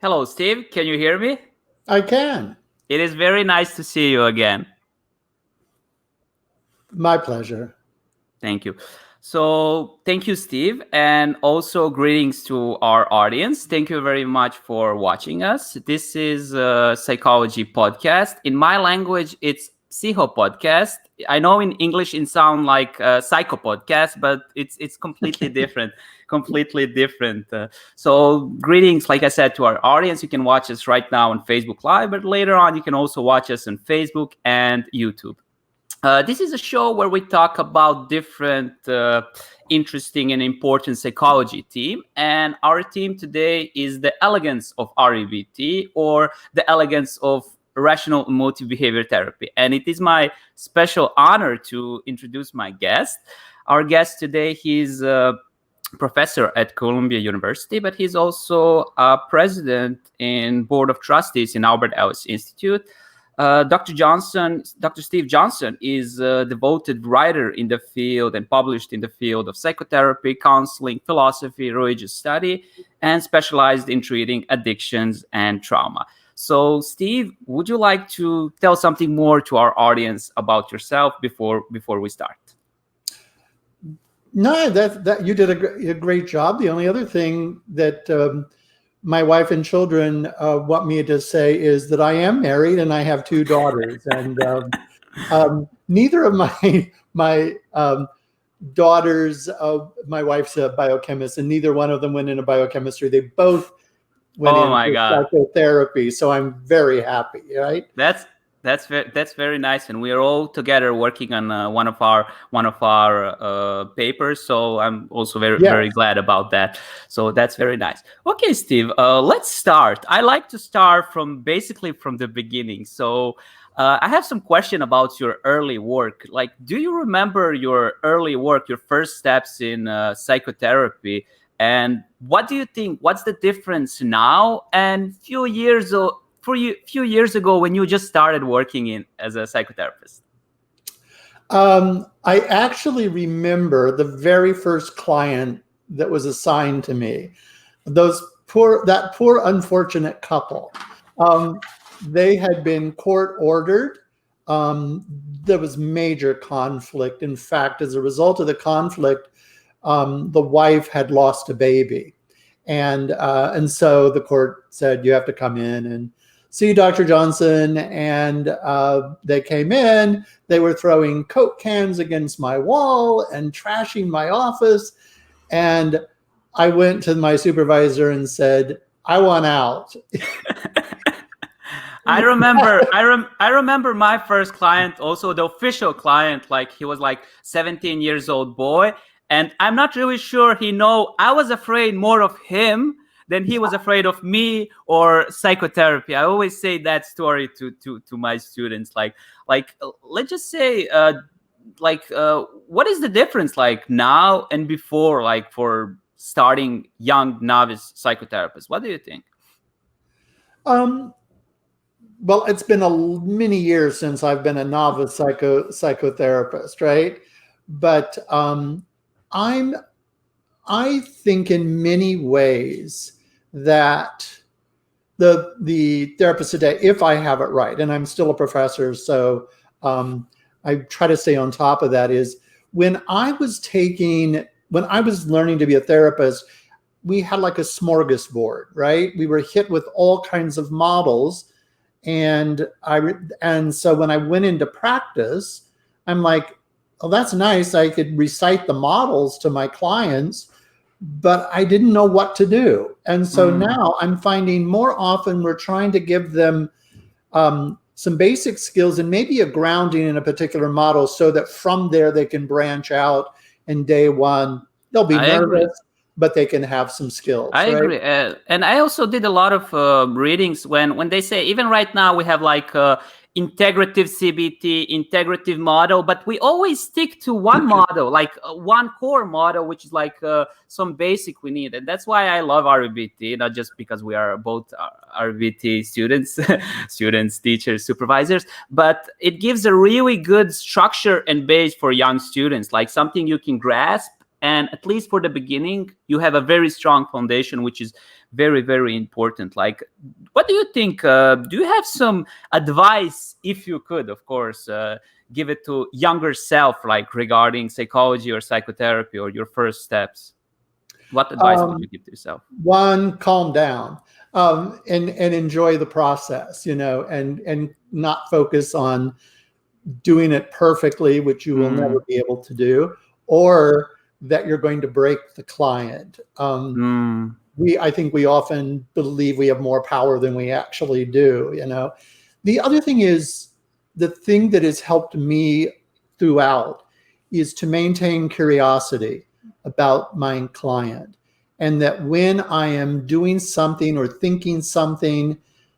Hello, Steve. Can you hear me? I can. It is very nice to see you again. My pleasure. Thank you. So thank you, Steve. And also greetings to our audience. Thank you very much for watching us. This is a psychology podcast. In my language, it's PsihoPodcast. I know in English it sounds like psycho-podcast, but it's completely different. Completely different. So greetings, like I said, to our audience. You can watch us right now on Facebook Live, but later on you can also watch us on Facebook and YouTube. This is a show where we talk about different interesting and important psychology team. And our team today is the Elegance of REBT, or the Elegance of Rational Emotive Behavior Therapy. And it is my special honor to introduce my guest. Our guest today, he's a professor at Columbia University, but he's also a president and board of trustees in Albert Ellis Institute. Dr. Steve Johnson is a devoted writer in the field and published in the field of psychotherapy, counseling, philosophy, religious study, and specialized in treating addictions and trauma. So, Steve, would you like to tell something more to our audience about yourself before we start? No, that you did a great job. The only other thing that my wife and children want me to say is that I am married and I have 2 daughters, and neither of my daughters, my wife's a biochemist, and neither one of them went into biochemistry. They both went into psychotherapy, so I'm very happy. Right? That's very nice, and we are all together working on one of our papers. So I'm also very glad about that. So that's very nice. Okay, Steve, let's start. I like to start from the beginning. So I have some question about your early work. Like, do you remember your early work, your first steps in psychotherapy, and what do you think? What's the difference now and few years ago when you just started working as a psychotherapist? I actually remember the very first client that was assigned to me. That poor unfortunate couple. They had been court ordered. There was major conflict. In fact, as a result of the conflict, the wife had lost a baby, and so the court said, you have to come in. And see Dr. Johnson. And they came in, they were throwing Coke cans against my wall and trashing my office. And I went to my supervisor and said, I want out. I remember my first client, also the official client, like he was like 17 years old boy. And I'm not really sure he know I was afraid more of him than he was afraid of me or psychotherapy. I always say that story to my students. Like let's just say what is the difference like now and before, like for starting young novice psychotherapists? What do you think? Well, it's been many years since I've been a novice psychotherapist, right? But I think in many ways that the therapist today, if I have it right, and I'm still a professor, so I try to stay on top of that, is when I was learning to be a therapist, we had like a smorgasbord, right? We were hit with all kinds of models. And so when I went into practice, I'm like, oh, that's nice. I could recite the models to my clients, but I didn't know what to do. And so now I'm finding more often we're trying to give them some basic skills and maybe a grounding in a particular model so that from there they can branch out, and day one, they'll be nervous, but they can have some skills. I agree. And I also did a lot of readings when they say, even right now we have like integrative CBT, integrative model, but we always stick to one model, like one core model, which is like some basic we need. And that's why I love REBT, not just because we are both REBT students, teachers, supervisors, but it gives a really good structure and base for young students, like something you can grasp. And at least for the beginning, you have a very strong foundation, which is very, very important. Like, what do you think? Do you have some advice, if you could, of course, give it to younger self, like regarding psychology or psychotherapy or your first steps? What advice would you give to yourself? One, calm down and enjoy the process, and not focus on doing it perfectly, which you will never be able to do, or that you're going to break the client. I think we often believe we have more power than we actually do. The other thing is, the thing that has helped me throughout is to maintain curiosity about my client, and that when I am doing something or thinking something,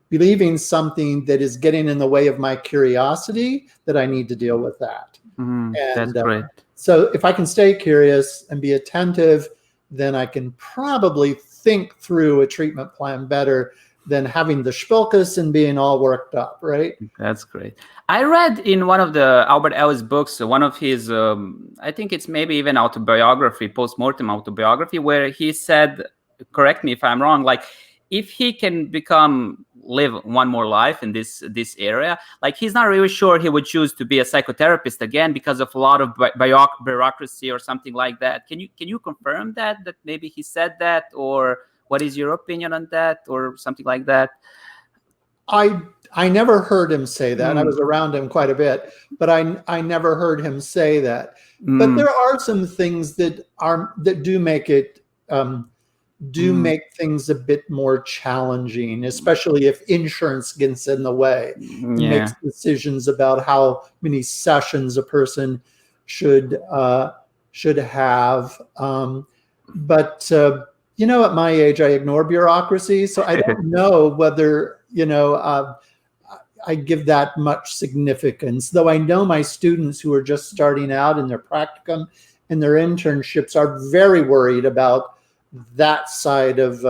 believing something that is getting in the way of my curiosity, that I need to deal with that. That's great. So if I can stay curious and be attentive, then I can probably think through a treatment plan better than having the spilkus and being all worked up, right? That's great. I read in one of the Albert Ellis books, one of his, I think it's maybe even autobiography, post-mortem autobiography, where he said, correct me if I'm wrong, like if he can live one more life in this area, like he's not really sure he would choose to be a psychotherapist again because of a lot of bureaucracy or something like that. Can you confirm that maybe he said that, or what is your opinion on that, or something like that? I never heard him say that. I was around him quite a bit, but I never heard him say that. But there are some things that do make it make things a bit more challenging, especially if insurance gets in the way. It makes decisions about how many sessions a person should have. But at my age, I ignore bureaucracy, so I don't know whether I give that much significance. Though I know my students who are just starting out in their practicum and their internships are very worried about that side of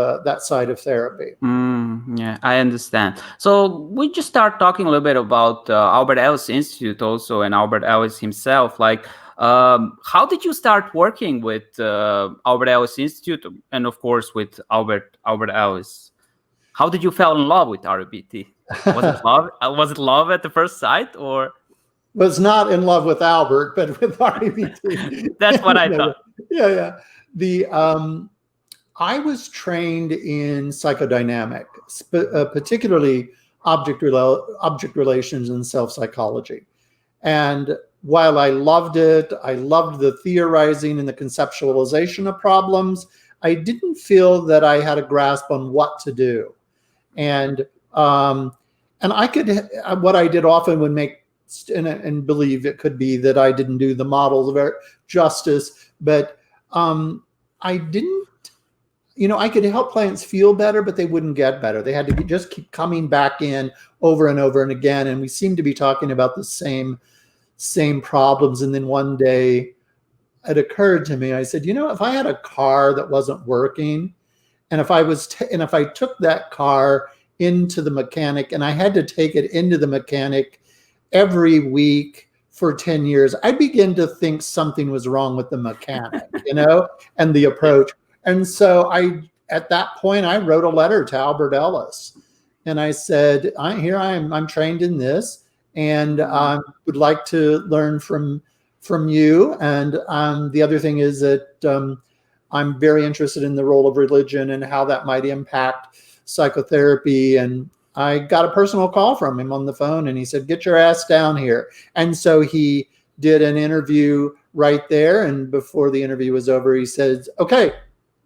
therapy. Yeah, I understand. So we just start talking a little bit about Albert Ellis Institute also, and Albert Ellis himself. Like, how did you start working with Albert Ellis Institute, and of course with Albert Ellis? How did you fall in love with REBT? Was it love? Was it love at the first sight, or? Was not in love with Albert, but with REBT. That's what I thought. Yeah. I was trained in psychodynamic. Particularly, object relations and self-psychology. And while I loved it, I loved the theorizing and the conceptualization of problems, I didn't feel that I had a grasp on what to do. And I could, what I did often would make, and believe it could be that I didn't do the models justice, but I didn't, I could help clients feel better, but they wouldn't get better. They had to just keep coming back in over and over and again. And we seemed to be talking about the same problems. And then one day it occurred to me, I said, if I had a car that wasn't working, and if I took that car into the mechanic and I had to take it into the mechanic every week for 10 years, I'd begin to think something was wrong with the mechanic, and the approach. And so at that point, I wrote a letter to Albert Ellis, and I said, I'm trained in this, and would like to learn from you. And the other thing is that I'm very interested in the role of religion and how that might impact psychotherapy. And I got a personal call from him on the phone, and he said, "Get your ass down here." And so he did an interview right there. And before the interview was over, he said, "Okay,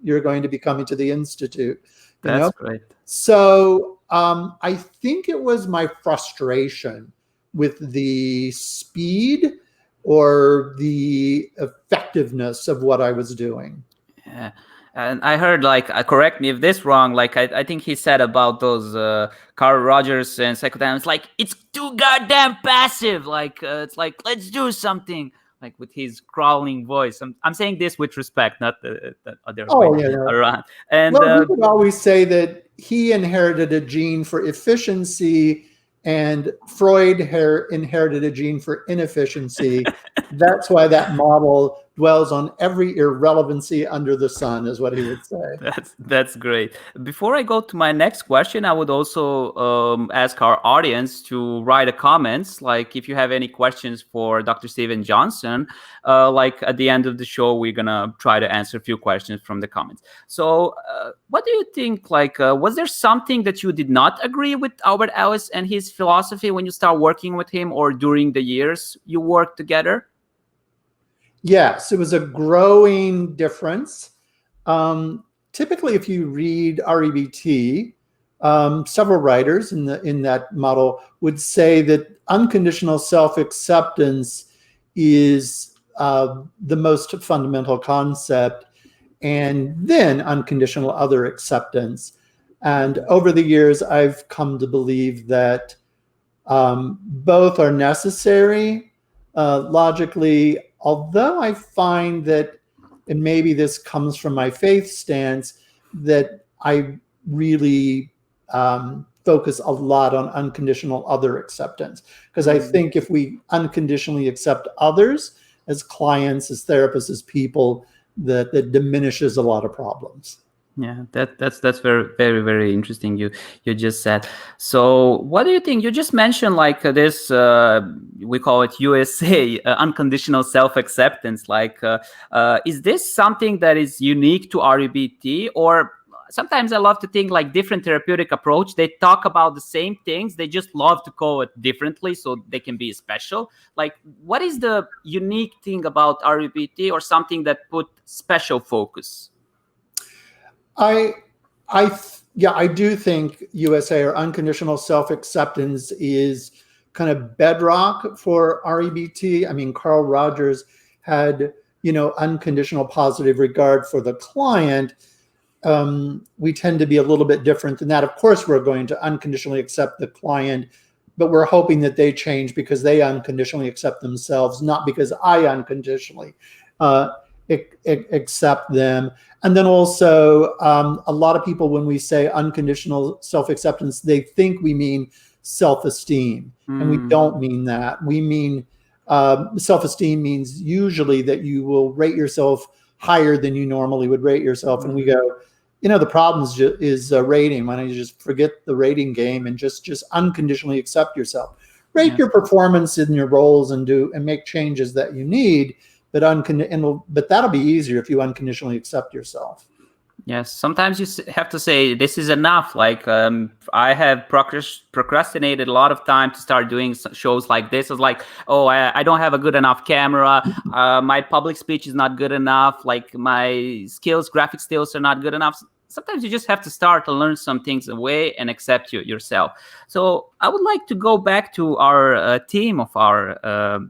you're going to be coming to the Institute." That's great. So I think it was my frustration with the speed or the effectiveness of what I was doing. Yeah. And I heard, correct me if this wrong, I think he said about those Carl Rogers and psychotherapists, it's too goddamn passive. It's let's do something, with his growling voice. I'm saying this with respect, not the other way around. And we would always say that he inherited a gene for efficiency, and Freud inherited a gene for inefficiency. That's why that model dwells on every irrelevancy under the sun, is what he would say. That's great. Before I go to my next question, I would also ask our audience to write a comments. If you have any questions for Dr. Steven Johnson, at the end of the show, we're gonna try to answer a few questions from the comments. So what do you think, was there something that you did not agree with Albert Ellis and his philosophy when you start working with him, or during the years you worked together? Yes, it was a growing difference. Typically, if you read REBT, several writers in that model would say that unconditional self-acceptance is the most fundamental concept, and then unconditional other acceptance. And over the years, I've come to believe that both are necessary logically, although I find that, and maybe this comes from my faith stance, that I really focus a lot on unconditional other acceptance. Because I think if we unconditionally accept others as clients, as therapists, as people, that diminishes a lot of problems. Yeah, that's very, very, very interesting. You just said. So, what do you think? You just mentioned this. We call it USA, unconditional self-acceptance. Is this something that is unique to REBT, or sometimes I love to think different therapeutic approach? They talk about the same things. They just love to call it differently so they can be special. What is the unique thing about REBT, or something that put special focus? I do think USA, or unconditional self-acceptance, is kind of bedrock for REBT. I mean, Carl Rogers had, unconditional positive regard for the client. We tend to be a little bit different than that. Of course, we're going to unconditionally accept the client, but we're hoping that they change because they unconditionally accept themselves, not because I unconditionally accept them. And then also, a lot of people, when we say unconditional self-acceptance, they think we mean self-esteem. And we don't mean that. We mean self-esteem means usually that you will rate yourself higher than you normally would rate yourself. And we go, the problem is rating. Why don't you just forget the rating game and just unconditionally accept yourself? Rate your performance in your roles and make changes that you need. But that'll be easier if you unconditionally accept yourself. Yes, sometimes you have to say this is enough. Like I have procrastinated a lot of time to start doing shows like this. It's like, oh, I don't have a good enough camera. My public speech is not good enough. Like my graphic skills are not good enough. Sometimes you just have to start to learn some things away and accept yourself. So I would like to go back to our theme of our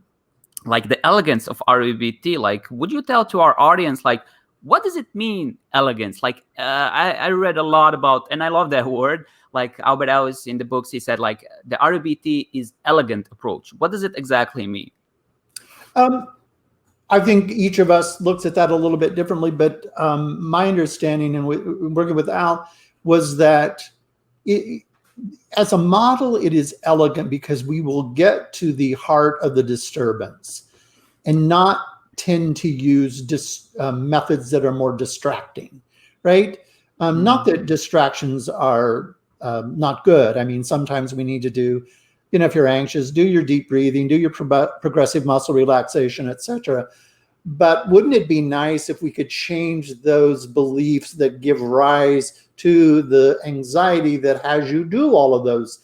like the elegance of REBT. Like, would you tell to our audience, like, what does it mean, elegance? Like, I read a lot about, and I love that word. Like Albert Ellis in the books, he said, like, the REBT is elegant approach. What does it exactly mean? I think each of us looks at that a little bit differently, but my understanding and working with Al was that as a model, it is elegant because we will get to the heart of the disturbance and not tend to use methods that are more distracting, right? Not that distractions are not good. I mean, sometimes we need to do, if you're anxious, do your deep breathing, do your progressive muscle relaxation, etc. But wouldn't it be nice if we could change those beliefs that give rise to the anxiety that has you do all of those,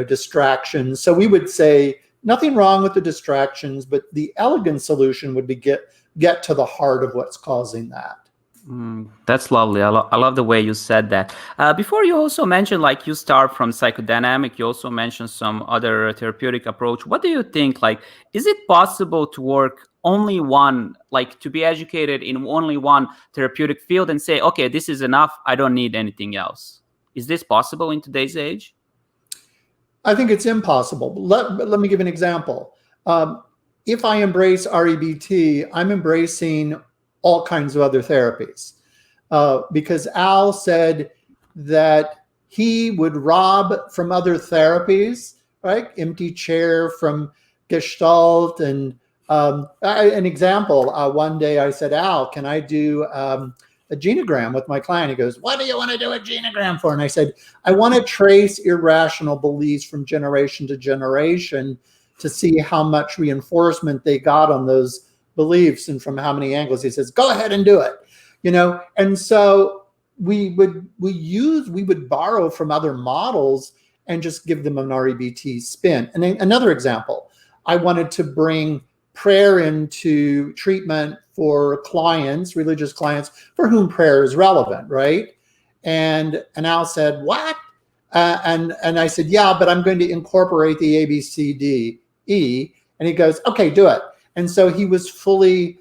distractions? So we would say nothing wrong with the distractions, but the elegant solution would be get to the heart of what's causing that. That's lovely. I love the way you said that. Before, you also mentioned, like, you start from psychodynamic. You also mentioned some other therapeutic approach. What do you think? Like, is it possible to work only one, like, to be educated in only one therapeutic field and say, okay, this is enough, I don't need anything else? Is this possible in today's age? I think it's impossible. Let me give an example. If I embrace REBT, I'm embracing all kinds of other therapies. Because Al said that he would rob from other therapies, right? Empty chair from Gestalt. And an example, one day I said, Al, can I do a genogram with my client? He goes, what do you want to do a genogram for? And I said, I want to trace irrational beliefs from generation to generation to see how much reinforcement they got on those beliefs and from how many angles. He says, go ahead and do it. And so we would borrow from other models and just give them an REBT spin. And then another example, I wanted to bring prayer into treatment for clients, religious clients, for whom prayer is relevant, right? And Al said, what? And I said, yeah, but I'm going to incorporate the A, B, C, D, E. And he goes, okay, do it. And so he was fully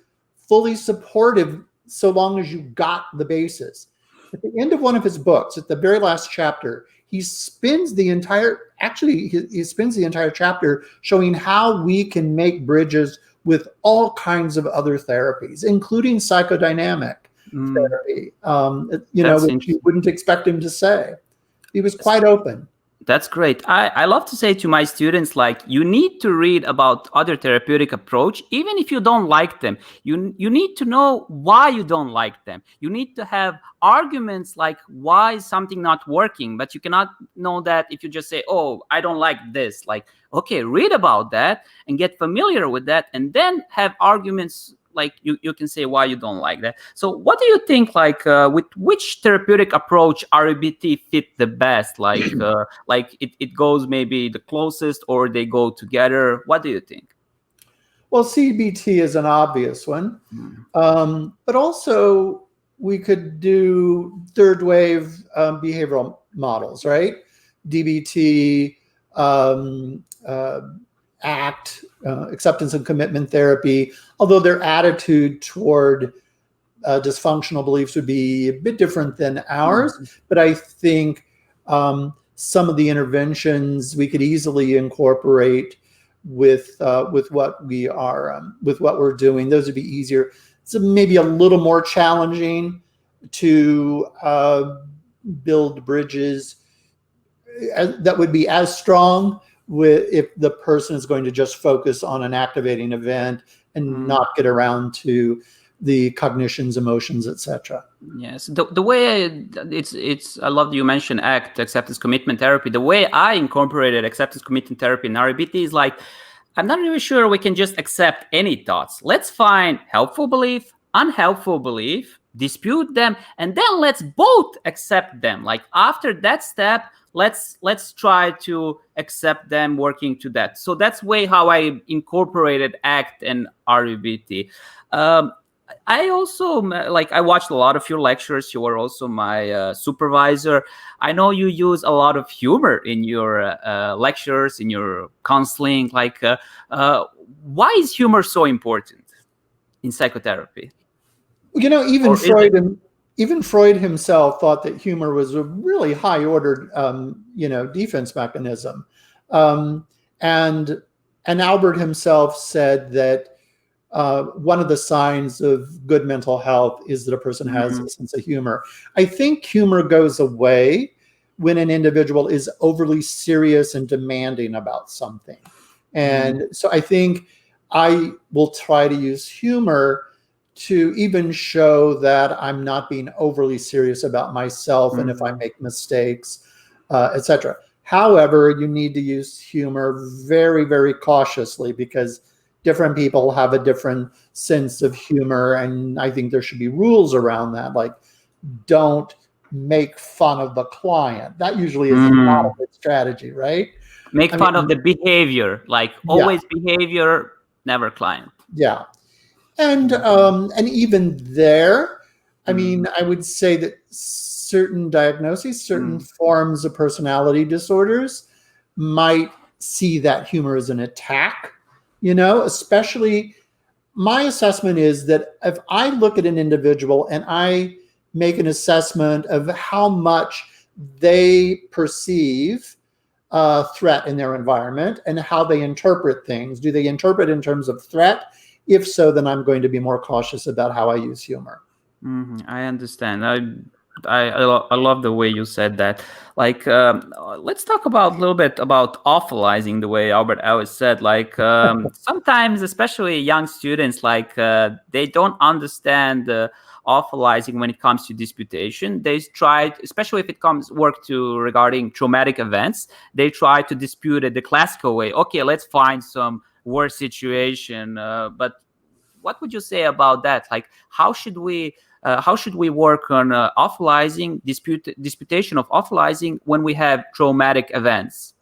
supportive so long as you got the basis. At the end of one of his books, at the very last chapter, he spins the entire chapter showing how we can make bridges with all kinds of other therapies, including psychodynamic therapy, which you wouldn't expect him to say. He was quite open. That's great. I love to say to my students, like, you need to read about other therapeutic approach, even if you don't like them. You need to know why you don't like them. You need to have arguments like why is something not working, but you cannot know that if you just say, oh, I don't like this. Like, okay, read about that and get familiar with that, and then have arguments. Like you can say why you don't like that. So what do you think, like with which therapeutic approach REBT fit the best? Like it goes maybe the closest, or they go together? What do you think? Well, CBT is an obvious one. But also we could do third wave behavioral models, right? DBT, ACT, acceptance and commitment therapy, although their attitude toward dysfunctional beliefs would be a bit different than ours. But I think some of the interventions we could easily incorporate with what we're doing. Those would be easier. So maybe a little more challenging to build bridges that would be as strong if the person is going to just focus on an activating event and not get around to the cognitions, emotions, etc. Yes, the way it's I love that you mentioned ACT, acceptance commitment therapy. The way I incorporated acceptance commitment therapy in REBT is like, I'm not really sure we can just accept any thoughts. Let's find helpful belief, unhelpful belief, dispute them, and then let's both accept them. Like after that step, let's try to accept them, working to that. So that's way how I incorporated ACT and REBT. I also I watched a lot of your lectures. You were also my supervisor. I know you use a lot of humor in your lectures, in your counseling. Why is humor so important in psychotherapy? Even Freud himself thought that humor was a really high-ordered, defense mechanism, and Albert himself said that one of the signs of good mental health is that a person has a sense of humor. I think humor goes away when an individual is overly serious and demanding about something, and so I think I will try to use humor to even show that I'm not being overly serious about myself and if I make mistakes, etc. However, you need to use humor very, very cautiously because different people have a different sense of humor, and I think there should be rules around that. Like, don't make fun of the client. That usually is not a good strategy, right? Make fun of the behavior, always behavior, never client. Yeah. And even there, I mean, I would say that certain diagnoses, certain forms of personality disorders might see that humor as an attack, especially my assessment is that if I look at an individual and I make an assessment of how much they perceive threat in their environment and how they interpret things, do they interpret in terms of threat? If so, then I'm going to be more cautious about how I use humor. I understand. I love the way you said that. Let's talk about a little bit about awfulizing, the way Albert Ellis said. Sometimes, especially young students, they don't understand awfulizing when it comes to disputation. They try, especially if it comes regarding traumatic events, they try to dispute it the classical way. Okay, let's find some worse situation. But what would you say about that? How should we work on awfulizing, disputation of awfulizing when we have traumatic events?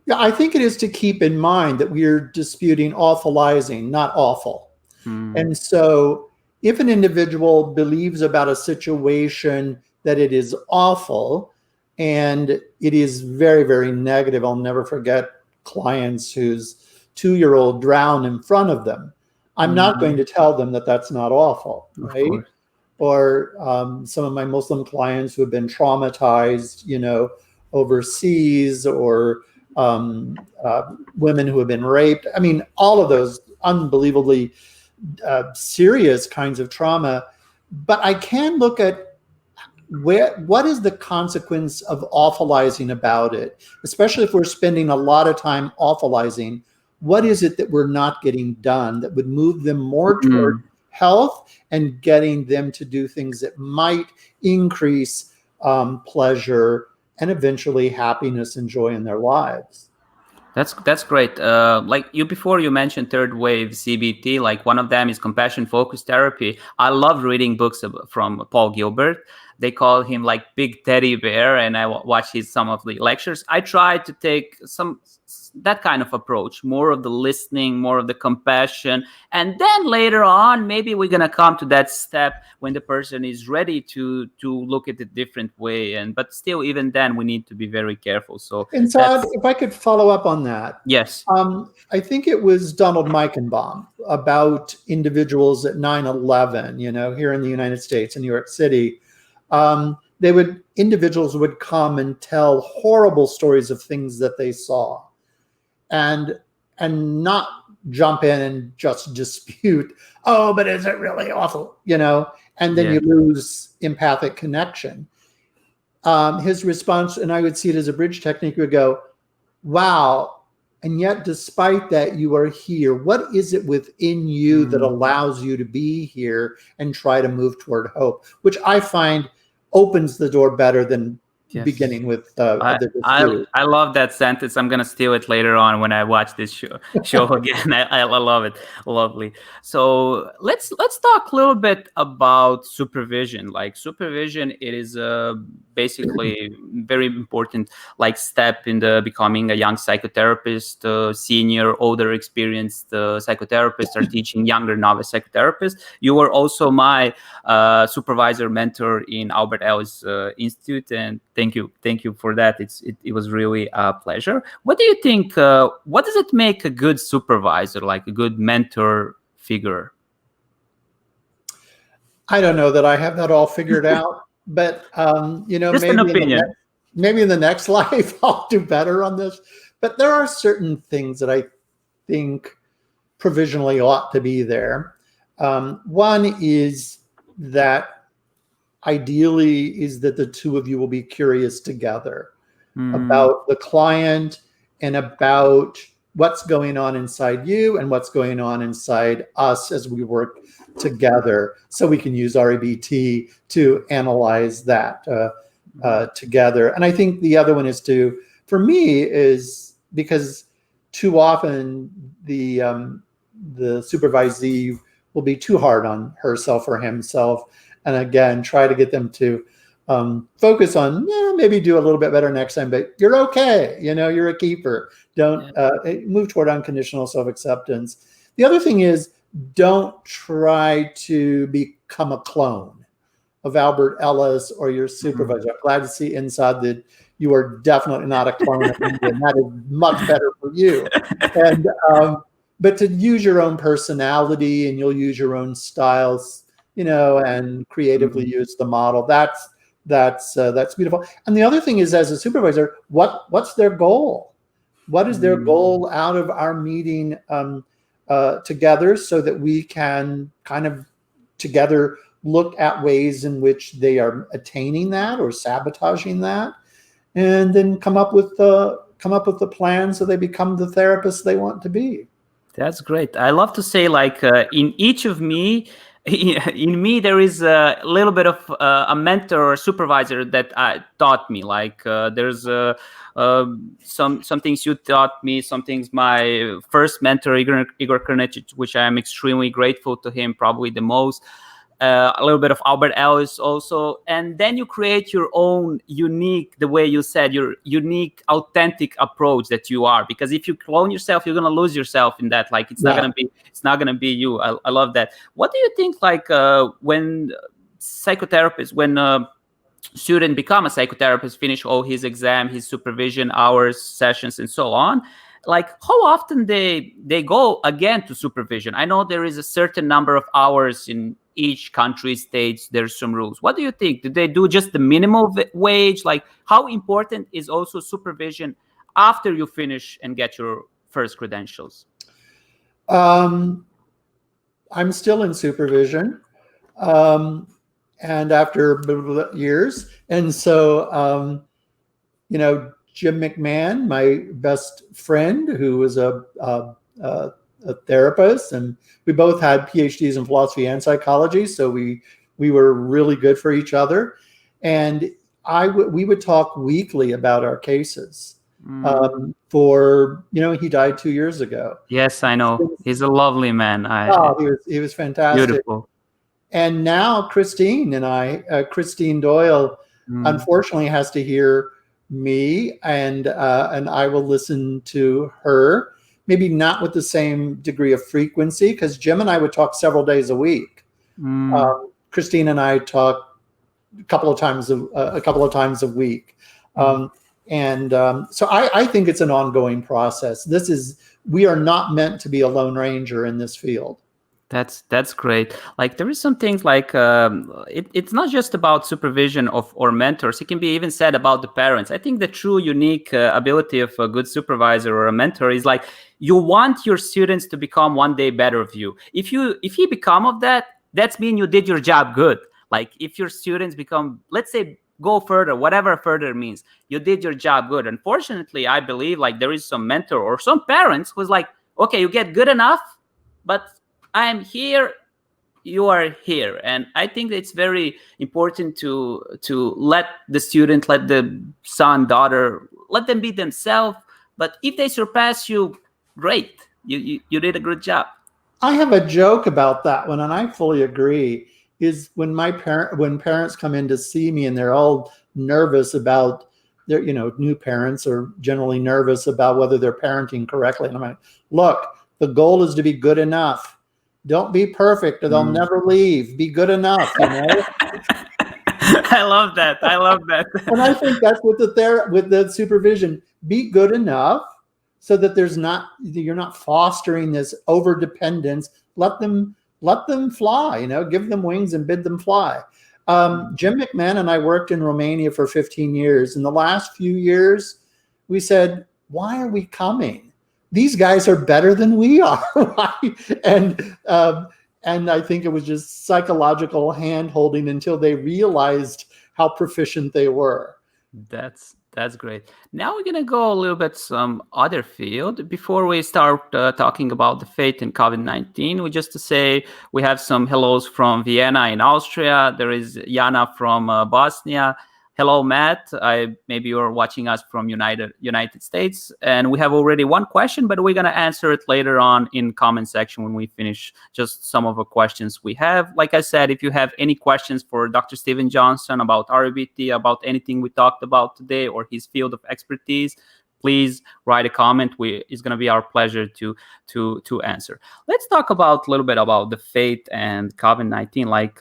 Yeah, I think it is to keep in mind that we are disputing awfulizing, not awful. And so if an individual believes about a situation that it is awful and it is very, very negative, I'll never forget clients whose 2-year-old drowned in front of them. I'm not going to tell them that that's not awful, right? Or some of my Muslim clients who have been traumatized, overseas, or women who have been raped. I mean, all of those unbelievably serious kinds of trauma. But I can look at what is the consequence of awfulizing about it, especially if we're spending a lot of time awfulizing. What is it that we're not getting done that would move them more toward health and getting them to do things that might increase pleasure and eventually happiness and joy in their lives? That's great. Before you mentioned third wave CBT, one of them is compassion focused therapy. I love reading books from Paul Gilbert. They call him Big Teddy Bear, and I watch some of the lectures. I try to take that kind of approach, more of the listening, more of the compassion, and then later on, maybe we're gonna come to that step when the person is ready to look at it different way. But still, even then, we need to be very careful. So, and Saad, if I could follow up on that, yes, I think it was Donald Meichenbaum about individuals at 9/11. Here in the United States, in New York City. Individuals would come and tell horrible stories of things that they saw, and not jump in and just dispute, oh, but is it really awful? And then you lose empathic connection. His response, and I would see it as a bridge technique, would go, wow, and yet despite that, you are here. What is it within you that allows you to be here and try to move toward hope, which I find opens the door better than Yes. beginning with I, this I series. I love that sentence. I'm gonna steal it later on when I watch this show again. I love it. Lovely. So let's talk a little bit about supervision. Like supervision, it is basically very important like step in the becoming a young psychotherapist. Senior, older, experienced psychotherapists are teaching younger novice psychotherapists. You were also my supervisor mentor in Albert Ellis Institute, and thank you for that. It was really a pleasure. What do you think? What does it make a good supervisor, like a good mentor figure? I don't know that I have that all figured out, but Just an opinion. maybe in the next life I'll do better on this. But there are certain things that I think provisionally ought to be there. One is that ideally is that the two of you will be curious together about the client and about what's going on inside you and what's going on inside us as we work together, so we can use REBT to analyze that together. And I think the other one is for me, is because too often the supervisee will be too hard on herself or himself, and again try to get them to focus on, maybe do a little bit better next time, but you're okay. You're a keeper. Don't move toward unconditional self-acceptance. The other thing is, don't try to become a clone of Albert Ellis or your supervisor. I'm glad to see inside that you are definitely not a clone of me, and that is much better for you. And but to use your own personality, and you'll use your own styles, and creatively use the model. That's beautiful. And the other thing is, as a supervisor, what's their goal? What is their goal out of our meeting together, so that we can kind of together look at ways in which they are attaining that or sabotaging that, and then come up with the plan so they become the therapists they want to be. That's great. I love to say, like, in each of me, in me, there is a little bit of a mentor or supervisor that taught me. Like, there's some things you taught me, some things my first mentor, Igor Kernicic, which I am extremely grateful to him, probably the most. A little bit of Albert Ellis also, and then you create your own unique, the way you said, your unique, authentic approach that you are. Because if you clone yourself, you're gonna lose yourself in that. Like it's not gonna be you. I love that. What do you think? Like when psychotherapists, when student become a psychotherapist, finish all his exam, his supervision hours, sessions, and so on, like how often they go again to supervision? I know there is a certain number of hours in each country, states, there's some rules. What do you think? Do they do just the minimal wage? Like how important is also supervision after you finish and get your first credentials? I'm still in supervision, and after years, and so Jim McMahon, my best friend, who was a therapist, and we both had PhDs in philosophy and psychology, so we were really good for each other. And we would talk weekly about our cases. He died 2 years ago. Yes, I know. He's a lovely man. He was fantastic. Beautiful. And now Christine Doyle, unfortunately, has to hear me, and I will listen to her. Maybe not with the same degree of frequency, because Jim and I would talk several days a week. Christine and I talk a couple of times a week. So I think it's an ongoing process. We are not meant to be a lone ranger in this field. That's great. Like there is some things like it's not just about supervision or mentors. It can be even said about the parents. I think the true unique ability of a good supervisor or a mentor is like you want your students to become one day better of you. If you become of that, that's mean you did your job good. Like if your students become, let's say, go further, whatever further means, you did your job good. Unfortunately, I believe like there is some mentor or some parents who's like, okay, you get good enough, but I'm here you are here. And I think it's very important to let the student, let the son, daughter, let them be themselves. But if they surpass you, great. You did a good job. I have a joke about that one, and I fully agree. Is when parents come in to see me and they're all nervous about their, new parents are generally nervous about whether they're parenting correctly. And I'm like, look, the goal is to be good enough. Don't be perfect or they'll never leave. Be good enough, I love that. I love that. And I think that's with the supervision. Be good enough so that you're not fostering this over dependence. Let them fly, give them wings and bid them fly. Jim McMahon and I worked in Romania for 15 years. In the last few years, we said, why are we coming? These guys are better than we are. And I think it was just psychological hand holding until they realized how proficient they were. That's great. Now we're gonna go a little bit some other field before we start talking about the fate in COVID-19. We just to say we have some hellos from Vienna in Austria. There is Jana from Bosnia. Hello, Matt. Maybe you're watching us from United States, and we have already one question, but we're gonna answer it later on in comment section when we finish just some of the questions we have. Like I said, if you have any questions for Dr. Steven Johnson about REBT, about anything we talked about today or his field of expertise, please write a comment. It's going to be our pleasure to answer. Let's talk about a little bit about the fate and COVID-19. Like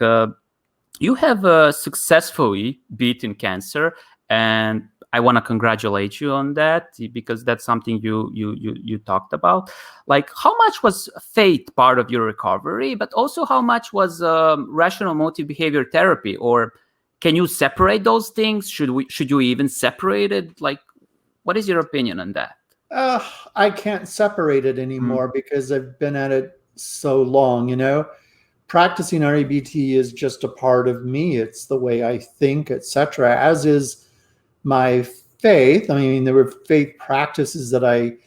you have successfully beaten cancer, and I want to congratulate you on that because that's something you talked about. Like, how much was fate part of your recovery, but also how much was rational motive behavior therapy, or can you separate those things? Should you even separate it? Like, what is your opinion on that? I can't separate it anymore because I've been at it so long, Practicing REBT is just a part of me. It's the way I think, etc., as is my faith. I mean, there were faith practices that I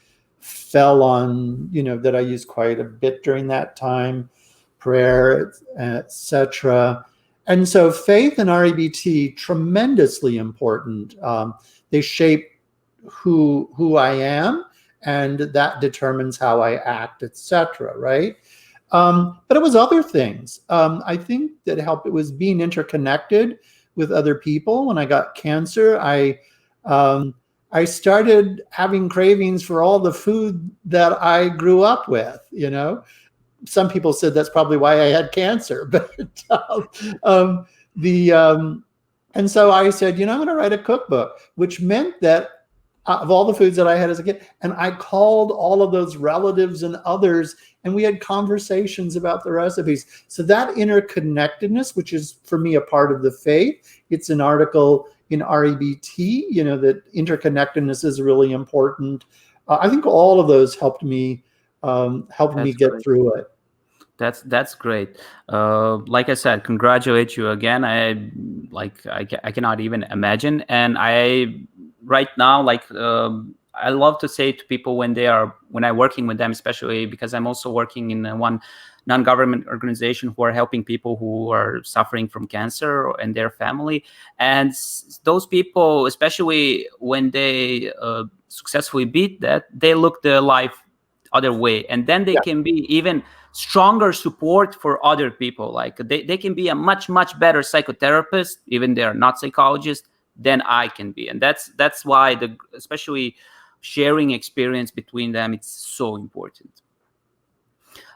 fell on, that I used quite a bit during that time, prayer, etc. And so faith and REBT, tremendously important. They shape who I am, and that determines how I act, etc., right? But it was other things. I think that helped. It was being interconnected with other people. When I got cancer, I started having cravings for all the food that I grew up with. Some people said that's probably why I had cancer. But and so I said, I'm going to write a cookbook, which meant that of all the foods that I had as a kid, and I called all of those relatives and others, and we had conversations about the recipes. So that interconnectedness, which is for me a part of the faith, it's an article in REBT, that interconnectedness is really important. I think all of those helped me get through it. That's great. Like I said, congratulate you again. I cannot even imagine. And right now, I love to say to people when I'm working with them, especially because I'm also working in one non-government organization who are helping people who are suffering from cancer and their family. And those people, especially when they successfully beat that, they look the life other way, and then they can be even stronger support for other people. Like they can be a much better psychotherapist, even they're not psychologists, than I can be. And that's why especially sharing experience between them, it's so important.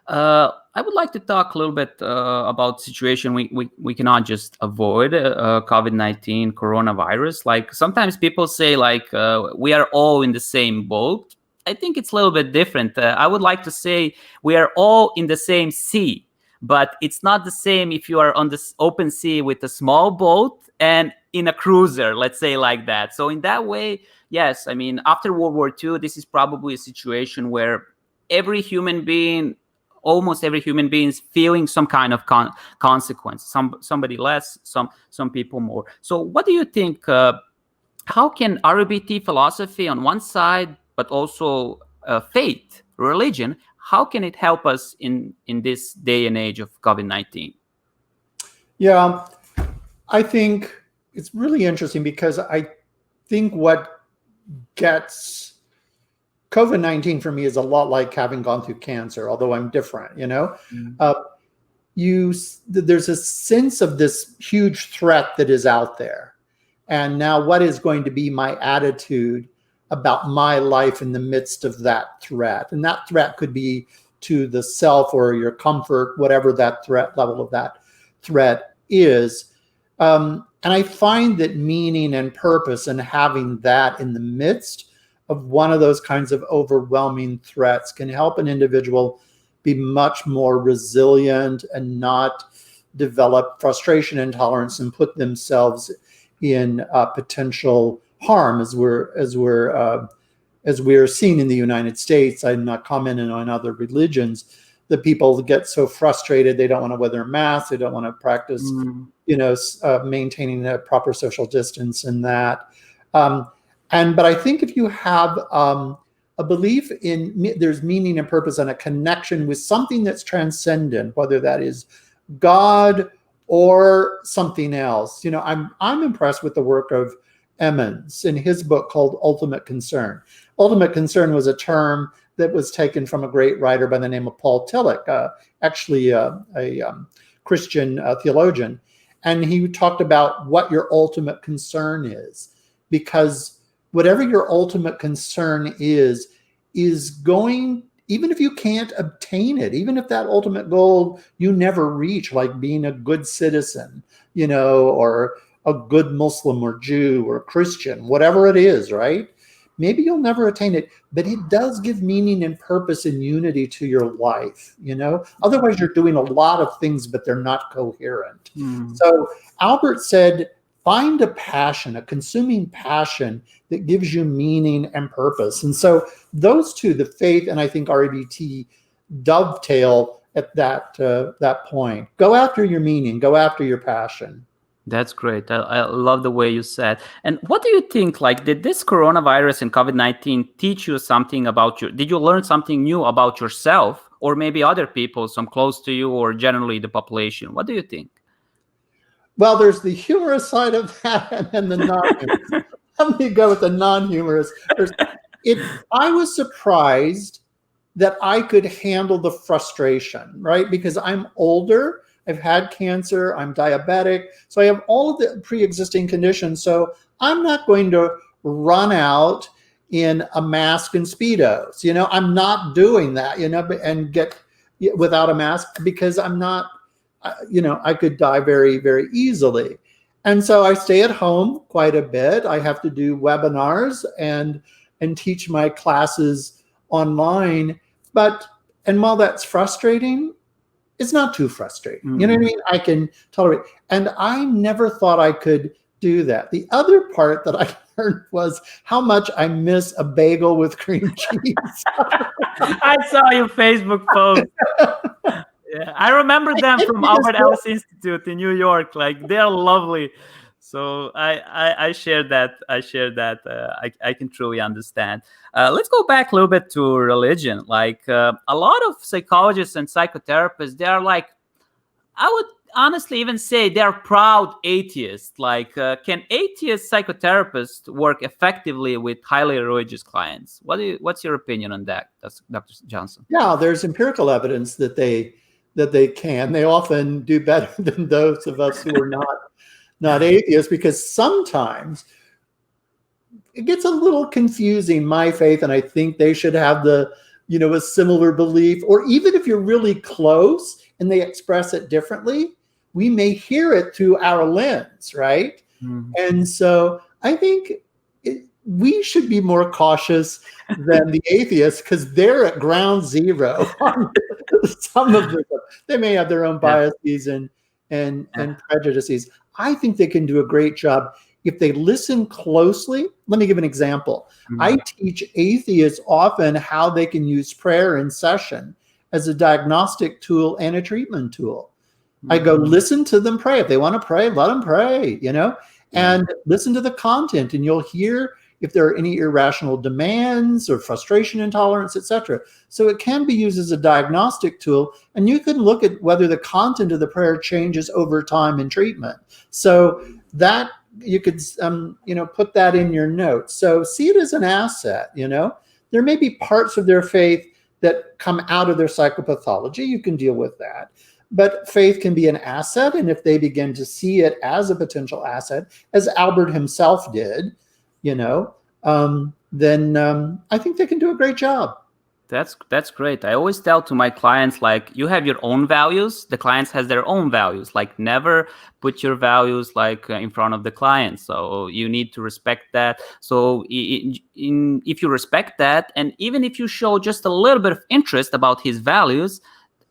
I would like to talk a little bit about situation we cannot just avoid, COVID-19 coronavirus. Like sometimes people say we are all in the same boat. I think it's a little bit different. I would like to say we are all in the same sea, but it's not the same if you are on this open sea with a small boat and in a cruiser, let's say like that. So in that way, yes, I mean, after World War II, this is probably a situation where almost every human being is feeling some kind of consequence. Somebody less, some people more. So what do you think? How can REBT philosophy on one side, but also faith, religion, how can it help us in this day and age of COVID-19? Yeah, I think it's really interesting because I think what gets COVID-19 for me is a lot like having gone through cancer, although I'm different, there's a sense of this huge threat that is out there. And now what is going to be my attitude about my life in the midst of that threat? And that threat could be to the self or your comfort, whatever that threat level of that threat is. And I find that meaning and purpose and having that in the midst of one of those kinds of overwhelming threats can help an individual be much more resilient and not develop frustration and intolerance and put themselves in potential harm, as we're seeing in the United States. I'm not commenting on other religions. The people get so frustrated they don't want to wear their masks, they don't want to practice, maintaining a proper social distance and that. But I think if you have a belief in there's meaning and purpose and a connection with something that's transcendent, whether that is God or something else. I'm impressed with the work of Emmons in his book called Ultimate Concern. Ultimate Concern was a term that was taken from a great writer by the name of Paul Tillich, actually a Christian theologian. And he talked about what your ultimate concern is, because whatever your ultimate concern is going, even if you can't obtain it, even if that ultimate goal you never reach, like being a good citizen, or a good Muslim or Jew or Christian, whatever it is, right? Maybe you'll never attain it, but it does give meaning and purpose and unity to your life, Otherwise, you're doing a lot of things, but they're not coherent. So Albert said, find a passion, a consuming passion that gives you meaning and purpose. And so those two, the faith and I think REBT, dovetail at that point. Go after your meaning, go after your passion. That's great. I love the way you said. And what do you think, did this coronavirus and COVID-19 teach you something about did you learn something new about yourself or maybe other people, some close to you or generally the population? What do you think? Well, there's the humorous side of that and then the non-humorous. Let me go with the non-humorous. I was surprised that I could handle the frustration, right? Because I'm older, I've had cancer, I'm diabetic, so I have all of the pre-existing conditions. So I'm not going to run out in a mask and Speedos. I'm not doing that, and get without a mask because I'm not, I could die very, very easily. And so I stay at home quite a bit. I have to do webinars and teach my classes online. And while that's frustrating, it's not too frustrating. You know what I mean? I can tolerate. And I never thought I could do that. The other part that I learned was how much I miss a bagel with cream cheese. I saw your Facebook post. Yeah, I remember them from Ellis Institute in New York. They're lovely. So I share that. I can truly understand. Let's go back a little bit to religion. A lot of psychologists and psychotherapists, they're I would honestly even say they're proud atheists. Can atheist psychotherapists work effectively with highly religious clients? What's your opinion on that, Dr. Johnson? Yeah, there's empirical evidence that they can. They often do better than those of us who are not atheists, because sometimes it gets a little confusing, my faith, and I think they should have a similar belief. Or even if you're really close and they express it differently, we may hear it through our lens, right? Mm-hmm. And so I think we should be more cautious than the atheists, because they're at ground zero on some of them. They may have their own biases and prejudices. I think they can do a great job if they listen closely. Let me give an example. Mm-hmm. I teach atheists often how they can use prayer in session as a diagnostic tool and a treatment tool. Mm-hmm. I go, listen to them pray. If they want to pray, let them pray, and listen to the content, and you'll hear if there are any irrational demands or frustration intolerance, etc. So it can be used as a diagnostic tool, and you can look at whether the content of the prayer changes over time in treatment. So that you could put that in your notes. So see it as an asset. There may be parts of their faith that come out of their psychopathology. You can deal with that. But faith can be an asset, and if they begin to see it as a potential asset, as Albert himself did, then I think they can do a great job. That's great. I always tell to my clients, like, you have your own values. The clients has their own values. Like, never put your values in front of the client. So you need to respect that. So if you respect that, and even if you show just a little bit of interest about his values,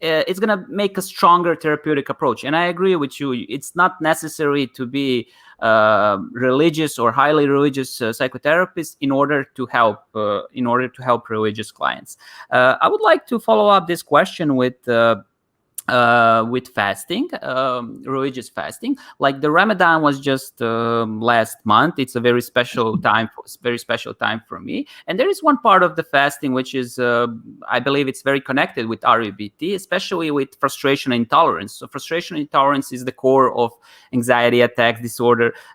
it's going to make a stronger therapeutic approach. And I agree with you. It's not necessary to be religious or highly religious psychotherapist in order to help religious clients. I would like to follow up this question with fasting, religious fasting. Like, the Ramadan was just last month. It's a very special time for me. And there is one part of the fasting which is, I believe, it's very connected with REBT, especially with frustration intolerance. So frustration intolerance is the core of anxiety attacks,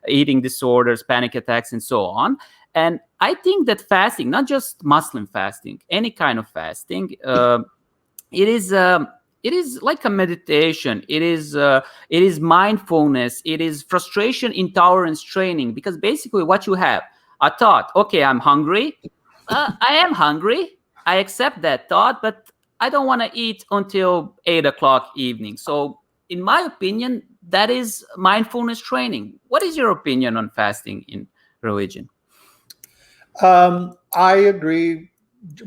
eating disorders, panic attacks, and so on. And I think that fasting, not just Muslim fasting, any kind of fasting, it is like a meditation. It is mindfulness. It is frustration intolerance training, because basically what you have, a thought, okay, I'm hungry. I am hungry. I accept that thought, but I don't want to eat until 8:00 evening. So in my opinion, that is mindfulness training. What is your opinion on fasting in religion? I agree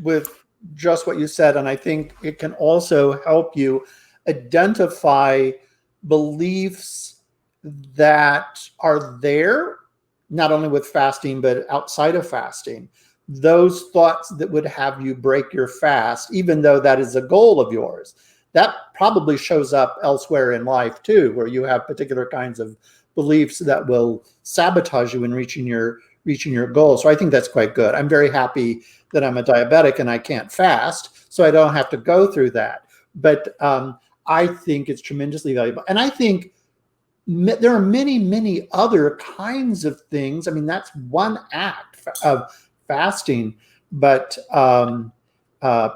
with just what you said, and I think it can also help you identify beliefs that are there, not only with fasting, but outside of fasting. Those thoughts that would have you break your fast, even though that is a goal of yours, that probably shows up elsewhere in life too, where you have particular kinds of beliefs that will sabotage you in reaching your goal. So I think that's quite good. I'm very happy that I'm a diabetic and I can't fast, so I don't have to go through that. But I think it's tremendously valuable. And I think there are many, many other kinds of things. I mean, that's one act of fasting, but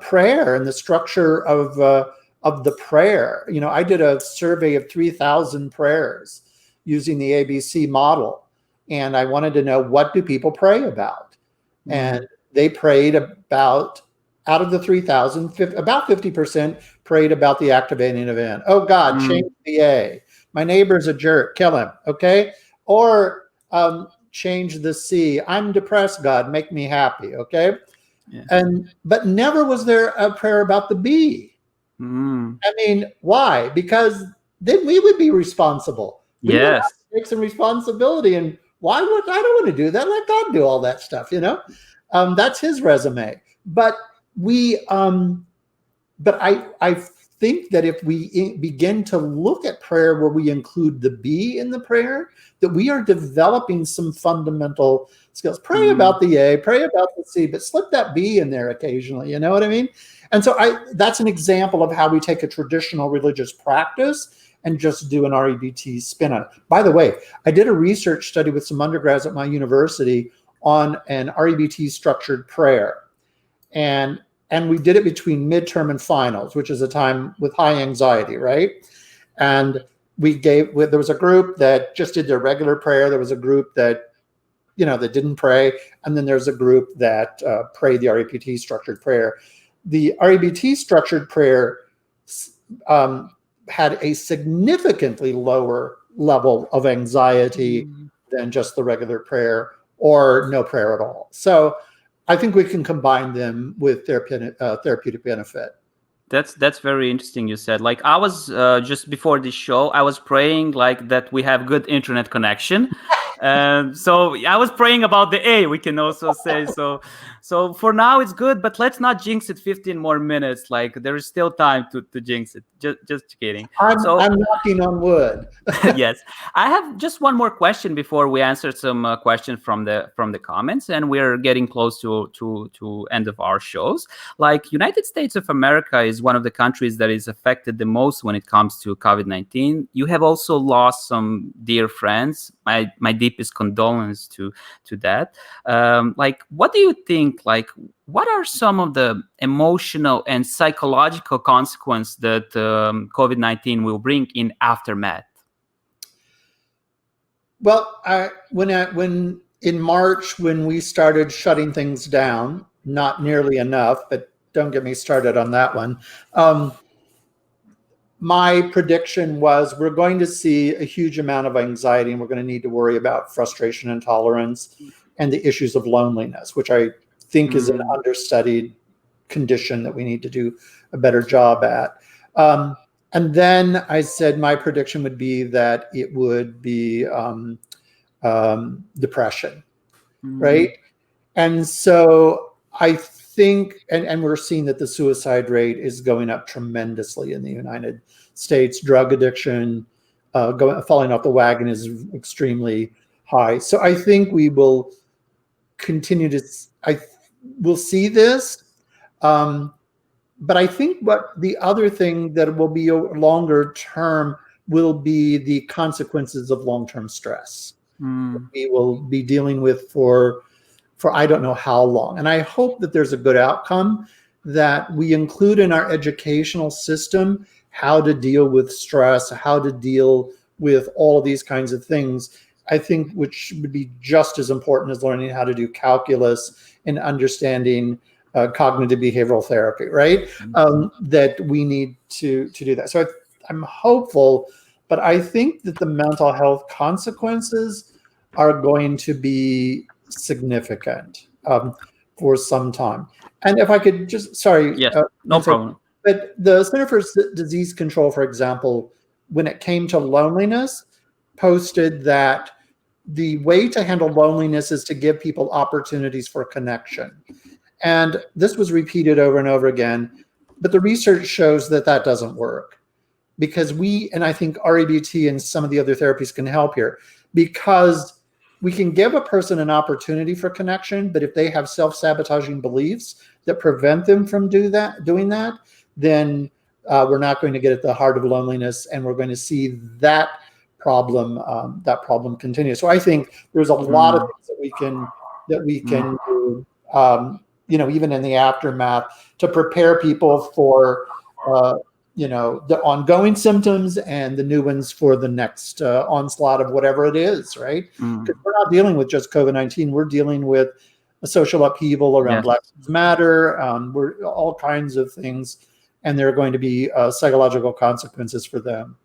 prayer and the structure of the prayer. I did a survey of 3,000 prayers using the ABC model. And I wanted to know, what do people pray about? Mm-hmm. And they prayed about, out of the 3,000, about 50% prayed about the activating event. Oh God, change the A. My neighbor's a jerk, kill him, okay? Or change the C. I'm depressed, God, make me happy, okay? Yeah. But never was there a prayer about the B. I mean, why? Because then we would be responsible. We would have to take some responsibility, and why would I don't want to do that? Let God do all that stuff, That's his resume. But I think that if we begin to look at prayer where we include the B in the prayer, that we are developing some fundamental skills. Pray about the A, pray about the C, but slip that B in there occasionally. You know what I mean? And so that's an example of how we take a traditional religious practice and just do an REBT spin on it. By the way, I did a research study with some undergrads at my university on an REBT structured prayer. And we did it between midterm and finals, which is a time with high anxiety, right? And there was a group that just did their regular prayer. There was a group that, that didn't pray. And then there's a group that prayed the REBT structured prayer. The REBT structured prayer had a significantly lower level of anxiety than just the regular prayer, or no prayer at all. So I think we can combine them with therapeutic benefit. That's very interesting. You said, like, I was just before this show, I was praying like that we have good internet connection. So I was praying about the A, we can also say. So for now it's good, but let's not jinx it 15 more minutes. Like, there is still time to jinx it. just kidding. I'm So knocking on wood. yes, I have just one more question before we answer some questions from the comments, and we're getting close to end of our shows. Like United States of America is one of the countries that is affected the most when it comes to COVID-19. You have also lost some dear friends. My deepest condolence to that. Like, what do you think? Like, what are some of the emotional and psychological consequences that COVID-19 will bring in aftermath? Well, when in March, when we started shutting things down, not nearly enough, but don't get me started on that one. My prediction was we're going to see a huge amount of anxiety, and we're going to need to worry about frustration and tolerance and the issues of loneliness, which I think is an understudied condition that we need to do a better job at. And then I said my prediction would be that it would be depression, right? And so I think, and we're seeing that the suicide rate is going up tremendously in the United States. Drug addiction, falling off the wagon is extremely high. So I think we will continue to, we'll see this. But I think what the other thing that will be longer term will be the consequences of long-term stress. We will be dealing with for I don't know how long. And I hope that there's a good outcome, that we include in our educational system how to deal with stress, how to deal with all of these kinds of things. I think which would be just as important as learning how to do calculus and understanding cognitive behavioral therapy, right? That we need to do that. So I'm hopeful, but I think that the mental health consequences are going to be significant for some time. And if I could just, sorry. Yes, no problem. But the Center for Disease Control, for example, when it came to loneliness, posted that the way to handle loneliness is to give people opportunities for connection. And this was repeated over and over again, but the research shows that that doesn't work, because and I think REBT and some of the other therapies can help here, because we can give a person an opportunity for connection, but if they have self-sabotaging beliefs that prevent them from doing that, then we're not going to get at the heart of loneliness, and we're going to see that problem continue. So I think there's a lot of things that we can do. Even in the aftermath, to prepare people for, the ongoing symptoms and the new ones for the next onslaught of whatever it is, right? Because we're not dealing with just COVID-19. We're dealing with a social upheaval around Black Lives Matter. We're all kinds of things, and there are going to be psychological consequences for them.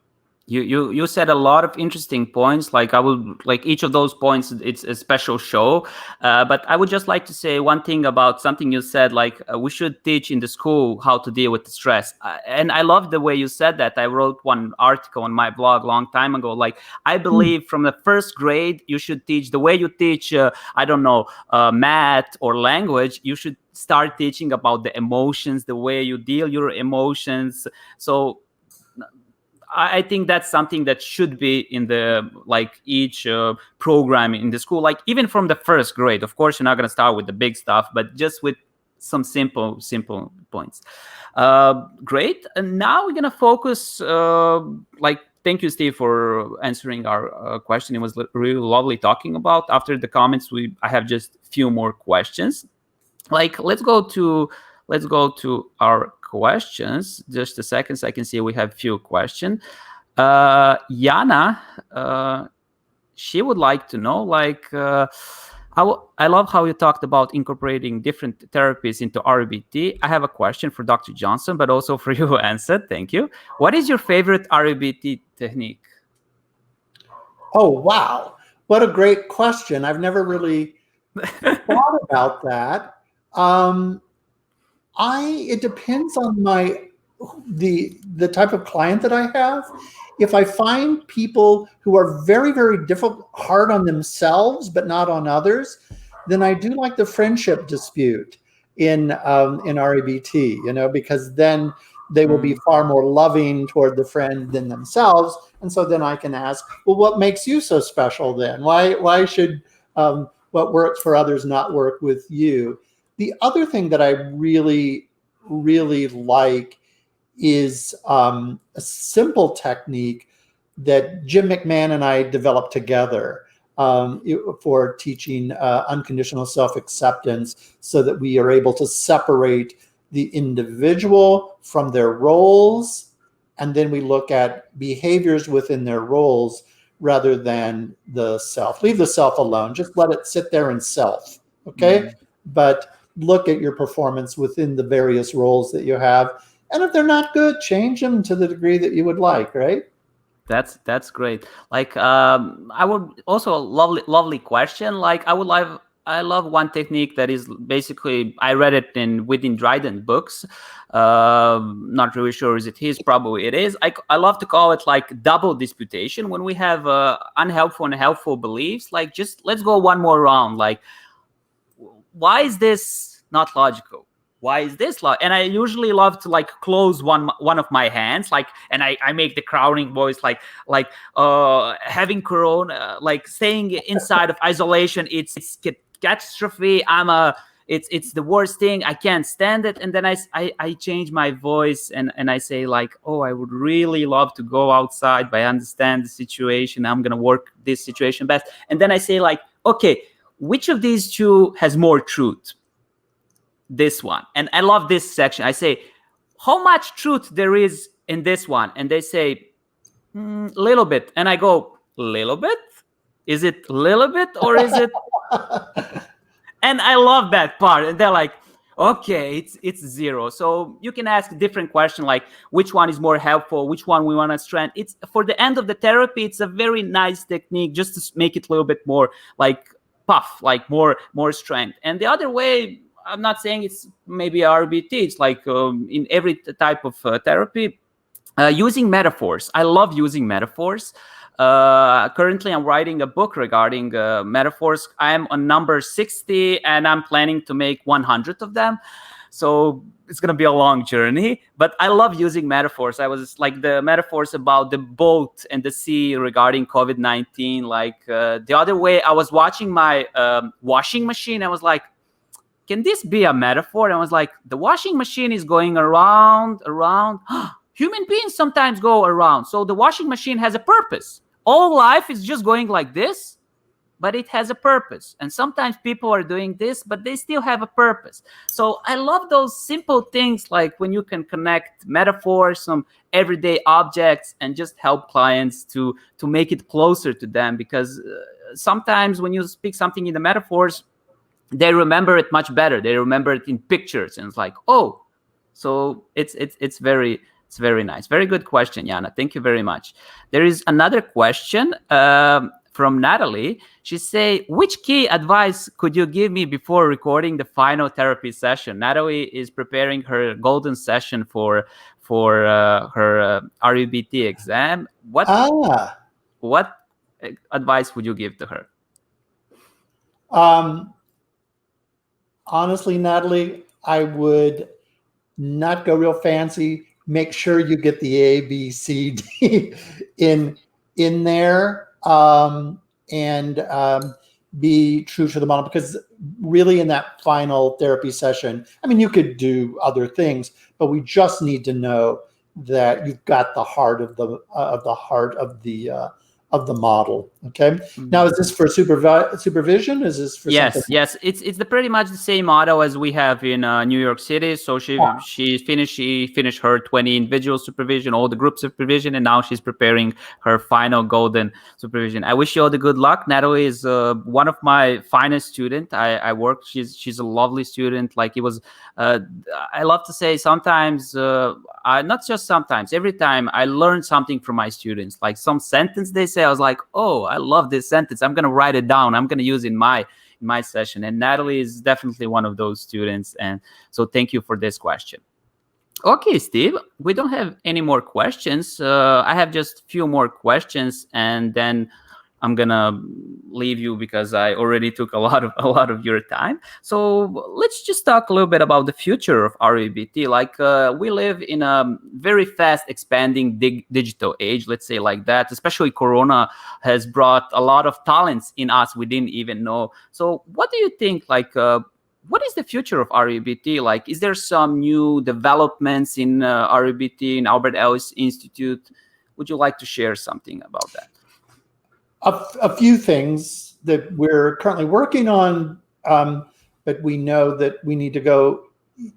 You said a lot of interesting points. Like, I will, like, each of those points, it's a special show. But I would just like to say one thing about something you said, like we should teach in the school how to deal with the stress. And I love the way you said that. I wrote one article on my blog a long time ago. Like, I believe from the first grade, you should teach the way you teach, math or language. You should start teaching about the emotions, the way you deal your emotions. So I think that's something that should be in the, like, each program in the school, like even from the first grade. Of course, you're not going to start with the big stuff, but just with some simple points. Great. And now we're going to focus, thank you, Steve, for answering our question. It was really lovely talking about. After the comments, I have just a few more questions. Like, let's go to our questions. Just a second, so I can see we have a few questions. Yana, she would like to know, like, I love how you talked about incorporating different therapies into REBT. I have a question for Dr. Johnson, but also for you, Ansett. Thank you. What is your favorite REBT technique? Oh, wow. What a great question. I've never really thought about that. It depends on the type of client that I have. If I find people who are very, very hard on themselves but not on others, then I do like the friendship dispute in REBT, because then they will be far more loving toward the friend than themselves. And so then I can ask, well, what makes you so special then? Why should what works for others not work with you? The other thing that I really, really like is a simple technique that Jim McMahon and I developed together for teaching unconditional self-acceptance, so that we are able to separate the individual from their roles, and then we look at behaviors within their roles rather than the self. Leave the self alone. Just let it sit there in self, okay? But look at your performance within the various roles that you have. And if they're not good, change them to the degree that you would like, right? That's great. Like, I would also lovely question. Like, I love one technique that is basically, I read it within Dryden books. Not really sure is it his, probably it is. I love to call it like double disputation. When we have unhelpful and helpful beliefs, like, just let's go one more round. Like, why is this not logical? Why is this and I usually love to like close one of my hands, like, and I make the crowning voice, like having corona, like staying inside of isolation, it's catastrophe. It's the worst thing. I can't stand it. And then I change my voice and I say like, oh, I would really love to go outside, but I understand the situation. I'm gonna work this situation best. And then I say like, okay, which of these two has more truth? This one. And I love this section. I say, how much truth there is in this one? And they say, little bit. And I go, little bit? Is it little bit or is it? And I love that part. And they're like, okay, it's zero. So you can ask a different question, like which one is more helpful, which one we want to strengthen. It's for the end of the therapy. It's a very nice technique just to make it a little bit more like puff, like more strength. And the other way, I'm not saying it's maybe RBT. It's like in every type of therapy, using metaphors. I love using metaphors. Currently, I'm writing a book regarding metaphors. I'm on number 60, and I'm planning to make 100 of them. So it's going to be a long journey. But I love using metaphors. I was like the metaphors about the boat and the sea regarding COVID-19. Like the other way, I was watching my washing machine. I was like, can this be a metaphor? And I was like, the washing machine is going around. Human beings sometimes go around. So the washing machine has a purpose. All life is just going like this, but it has a purpose. And sometimes people are doing this, but they still have a purpose. So I love those simple things, like when you can connect metaphors, some everyday objects, and just help clients to make it closer to them. Because sometimes when you speak something in the metaphors, they remember it much better. They remember it in pictures, and it's like, oh, so it's very nice. Very good question, Yana. Thank you very much. There is another question from Natalie. She say, which key advice could you give me before recording the final therapy session? Natalie is preparing her golden session for her REBT exam. What advice would you give to her? Honestly, Natalie, I would not go real fancy. Make sure you get the A, B, C, D in there, and be true to the model. Because really, in that final therapy session, I mean, you could do other things, but we just need to know that you've got the heart of the model. Okay. Now, is this for supervision? Is this for something? Yes. It's pretty much the same model as we have in New York City. So she finished her 20 individual supervision, all the group supervision, and now she's preparing her final golden supervision. I wish you all the good luck. Natalie is one of my finest students. I work. She's a lovely student. Like, it was. I love to say sometimes. Not just sometimes. Every time I learn something from my students. Like some sentence they say, I was like, oh, I love this sentence. I'm going to write it down. I'm going to use it in my session. And Natalie is definitely one of those students. And so thank you for this question. Okay, Steve, we don't have any more questions. I have just a few more questions, and then I'm gonna leave you because I already took a lot of your time. So let's just talk a little bit about the future of REBT. Like we live in a very fast expanding digital age, let's say like that. Especially Corona has brought a lot of talents in us we didn't even know. So what do you think? Like what is the future of REBT? Like, is there some new developments in REBT, in Albert Ellis Institute? Would you like to share something about that? A few things that we're currently working on, but we know that we need to go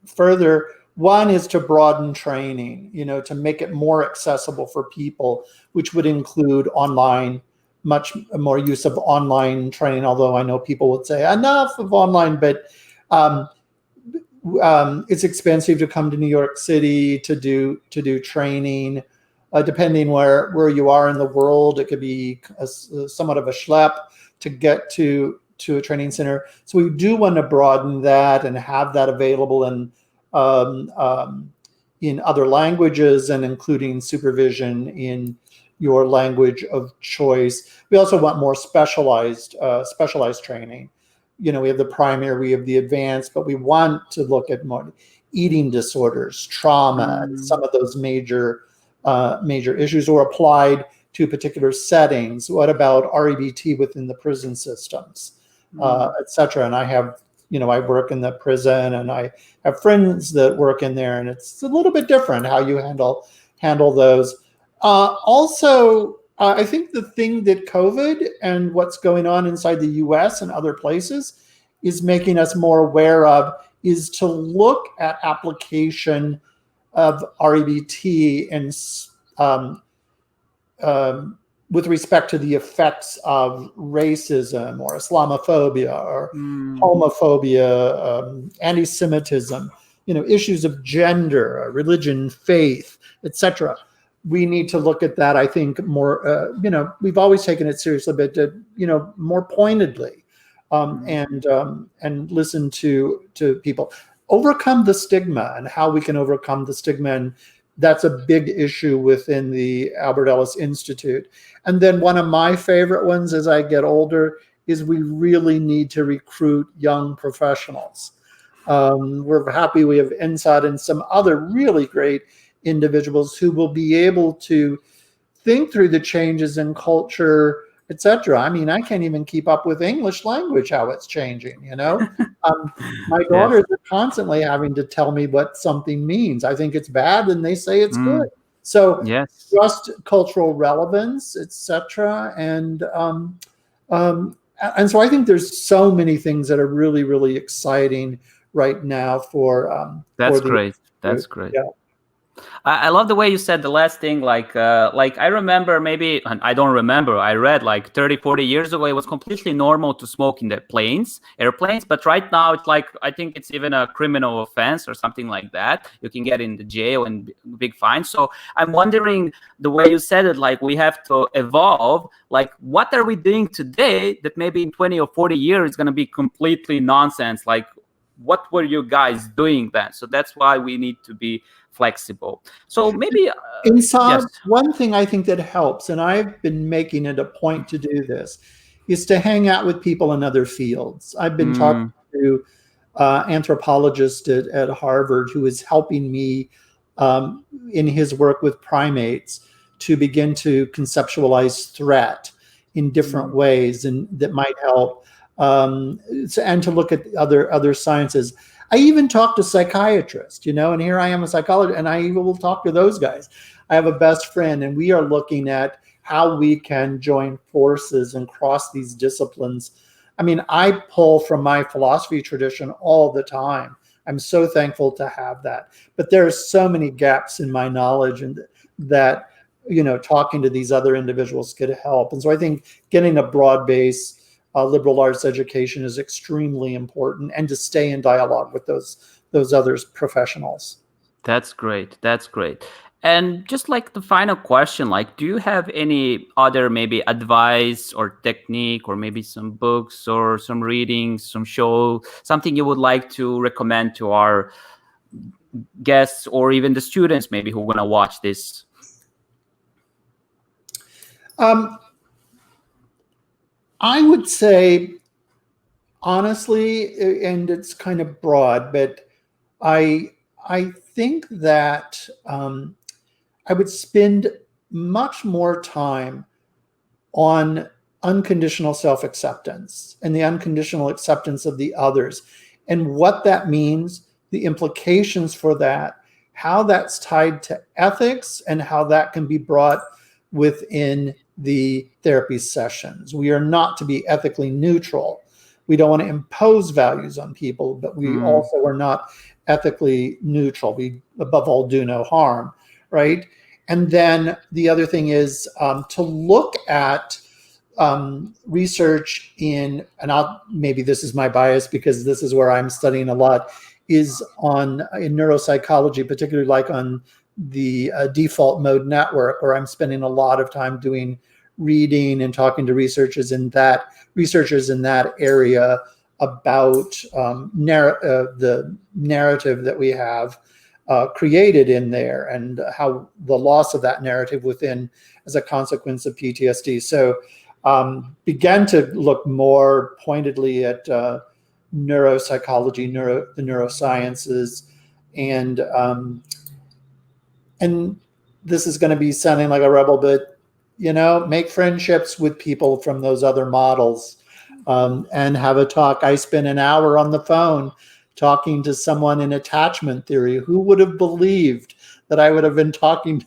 further. One is to broaden training, to make it more accessible for people, which would include online, much more use of online training, although I know people would say enough of online, but it's expensive to come to New York City to do training. Depending where you are in the world, it could be somewhat of a schlep to get to a training center. So we do want to broaden that and have that available in other languages, and including supervision in your language of choice. We also want more specialized training. We have the primary, we have the advanced, but we want to look at more eating disorders, trauma, some of those major issues, or applied to particular settings. What about REBT within the prison systems, et cetera? And I have, I work in the prison, and I have friends that work in there, and it's a little bit different how you handle those. Also, I think the thing that COVID and what's going on inside the US and other places is making us more aware of is to look at application of REBT and with respect to the effects of racism or Islamophobia or homophobia, anti-Semitism, issues of gender, religion, faith, etc. We need to look at that, I think, more, we've always taken it seriously, but, more pointedly, and listen to people. Overcome the stigma, and how we can overcome the stigma. And that's a big issue within the Albert Ellis Institute. And then one of my favorite ones as I get older is we really need to recruit young professionals. We're happy we have Inside and some other really great individuals who will be able to think through the changes in culture, etc. I mean, I can't even keep up with English language, how it's changing, my daughters are constantly having to tell me what something means. I think it's bad, and they say it's good. So just cultural relevance, etc. And so I think there's so many things that are really, really exciting right now for That's for great. That's great. Yeah. I love the way you said the last thing, like I remember, maybe, I don't remember, I read like 30, 40 years ago, it was completely normal to smoke in the airplanes, but right now it's like, I think it's even a criminal offense or something like that. You can get in the jail and big fine. So I'm wondering, the way you said it, like we have to evolve, like what are we doing today that maybe in 20 or 40 years is going to be completely nonsense? Like, what were you guys doing then? So that's why we need to be flexible. So maybe inside, one thing I think that helps, and I've been making it a point to do this, is to hang out with people in other fields. I've been talking to anthropologist at Harvard who is helping me in his work with primates to begin to conceptualize threat in different ways, and that might help. And to look at other sciences. I even talk to psychiatrists, and here I am a psychologist, and I even will talk to those guys. I have a best friend, and we are looking at how we can join forces and cross these disciplines. I mean, I pull from my philosophy tradition all the time. I'm so thankful to have that. But there are so many gaps in my knowledge, and that, talking to these other individuals could help. And so I think getting a broad base liberal arts education is extremely important, and to stay in dialogue with those other professionals. That's great. That's great. And just like the final question, like, do you have any other maybe advice or technique, or maybe some books or some readings, some show, something you would like to recommend to our guests or even the students maybe who are going to watch this? I would say, honestly, and it's kind of broad, but I think that I would spend much more time on unconditional self-acceptance and the unconditional acceptance of the others, and what that means, the implications for that, how that's tied to ethics, and how that can be brought within the therapy sessions. We are not to be ethically neutral. We don't want to impose values on people, but we also are not ethically neutral. We, above all, do no harm, right? And then the other thing is to look at research in, and maybe this is my bias because this is where I'm studying a lot, is in neuropsychology, particularly like on the default mode network, where I'm spending a lot of time doing reading and talking to researchers in that area about the narrative that we have created in there, and how the loss of that narrative within as a consequence of PTSD. So began to look more pointedly at neuropsychology, the neurosciences, and this is going to be sounding like a rebel, but make friendships with people from those other models, and have a talk. I spent an hour on the phone talking to someone in attachment theory. Who would have believed that I would have been talking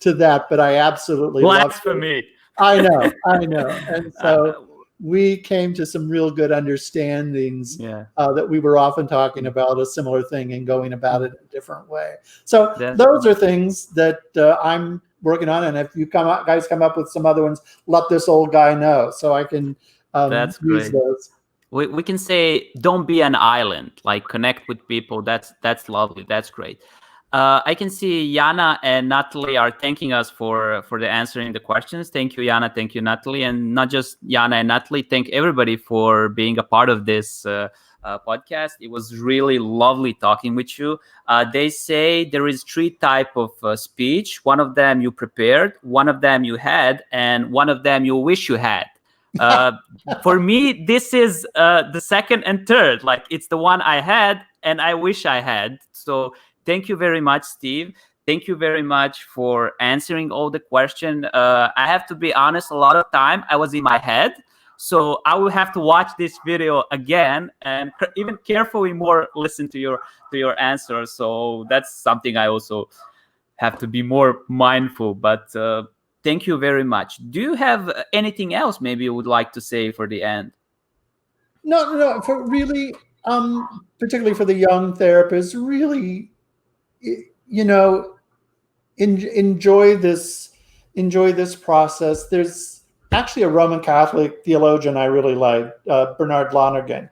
to that? But I absolutely loved it. I know. And so we came to some real good understandings that we were often talking about a similar thing and going about it a different way. So those are things that I'm working on. And if you guys come up with some other ones, let this old guy know so I can use those. We can say, don't be an island, like connect with people. That's lovely. That's great. I can see Yana and Natalie are thanking us for the answering the questions. Thank you, Yana. Thank you, Natalie. And not just Yana and Natalie, thank everybody for being a part of this podcast. It was really lovely talking with you. They say there is 3 types of speech. One of them you prepared, one of them you had, and one of them you wish you had. For me, this is the second and third. Like, it's the one I had and I wish I had. So thank you very much, Steve. Thank you very much for answering all the questions. I have to be honest, a lot of time I was in my head. So I will have to watch this video again and even carefully more listen to your answers. So that's something I also have to be more mindful. But thank you very much. Do you have anything else maybe you would like to say for the end? No. For really, particularly for the young therapists, really, enjoy this process. There's actually a Roman Catholic theologian I really like, Bernard Lonergan,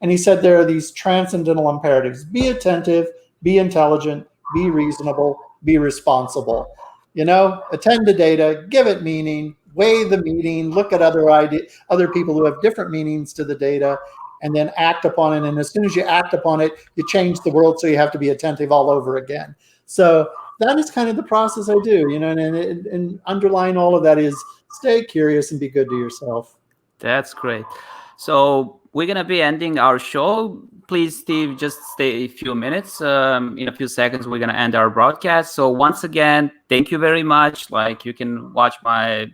and he said there are these transcendental imperatives: be attentive, be intelligent, be reasonable, be responsible. Attend to data, give it meaning, weigh the meaning, look at other people who have different meanings to the data, and then act upon it. And as soon as you act upon it, you change the world. So you have to be attentive all over again. So that is kind of the process I do, and underlying all of that is stay curious and be good to yourself. That's great. So we're going to be ending our show. Please, Steve, just stay a few minutes. In a few seconds, we're going to end our broadcast. So once again, thank you very much. Like, you can watch my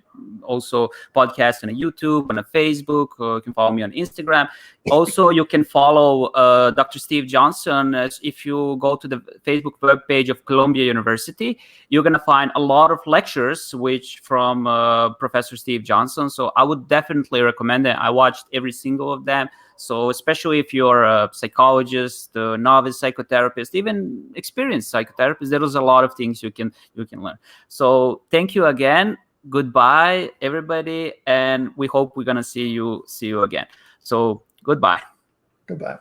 also podcast on YouTube, on a Facebook, or you can follow me on Instagram. Also, you can follow Dr. Steve Johnson. If you go to the Facebook webpage of Columbia University, you're going to find a lot of lectures from Professor Steve Johnson. So I would definitely recommend it. I watched every single of them. So especially if you're a psychologist, a novice psychotherapist, even experienced psychotherapist, there is a lot of things you can learn. So thank you again. Goodbye, everybody, and we hope we're gonna see you again. So goodbye. Goodbye.